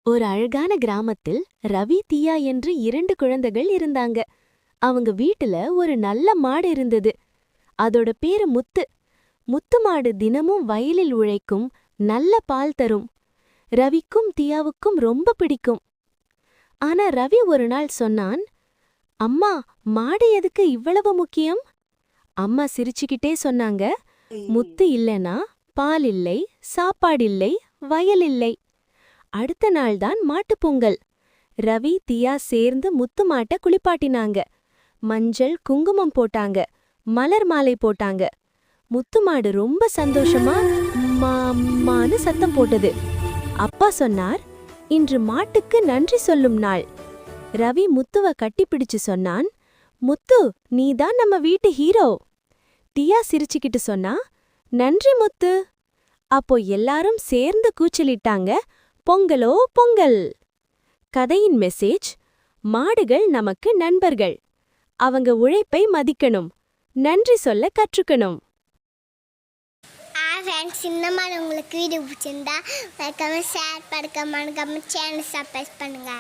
ஒரு அழகான கிராமத்தில் ரவி தியா என்று 2 குழந்தைகள் இருந்தாங்க. அவங்க வீட்டுல ஒரு நல்ல மாடு இருந்தது. அதோட பேரு முத்து. முத்து மாடு தினமும் வயலில் உழைக்கும், நல்ல பால் தரும். ரவிக்கும் தியாவுக்கும் ரொம்ப பிடிக்கும். ஆனா ரவி ஒரு நாள் சொன்னான், அம்மா, மாடு எதுக்கு இவ்வளவு முக்கியம்? அம்மா சிரிச்சுக்கிட்டே சொன்னாங்க, முத்து இல்லனா பால் இல்லை, சாப்பாடில்லை, வயல் இல்லை. அடுத்த நாள்தான் மாட்டுப் பொங்கல். ரவி தியா சேர்ந்து முத்து மாட்ட குளிப்பாட்டினாங்க. மஞ்சள் குங்குமம் போட்டாங்க, மலர் மாலை போட்டாங்க. முத்து மாடு ரொம்ப சந்தோஷமா மான்னு சத்தம் போட்டது. அப்பா சொன்னார், இன்று மாட்டுக்கு நன்றி சொல்லும் நாள். ரவி முத்துவ கட்டிப்பிடிச்சு சொன்னான், முத்து, நீதான் நம்ம வீட்டு ஹீரோ. தியா சிரிச்சுக்கிட்டு சொன்னா, நன்றி முத்து. அப்போ எல்லாரும் சேர்ந்து கூச்சலிட்டாங்க, பொங்கலோ பொங்கல். கதையின் மெசேஜ்: மாடுகள் நமக்கு நண்பர்கள். அவங்க உழைப்பை மதிக்கணும், நன்றி சொல்ல கற்றுக்கணும். ஃப்ரெண்ட்ஸ், இந்த மாதிரி உங்களுக்கு வீடியோ பிடிச்சிருந்தா மறக்காம ஷேர் பண்ணுங்க, சேனல் சப்ஸ்கிரைப் பண்ணுங்க.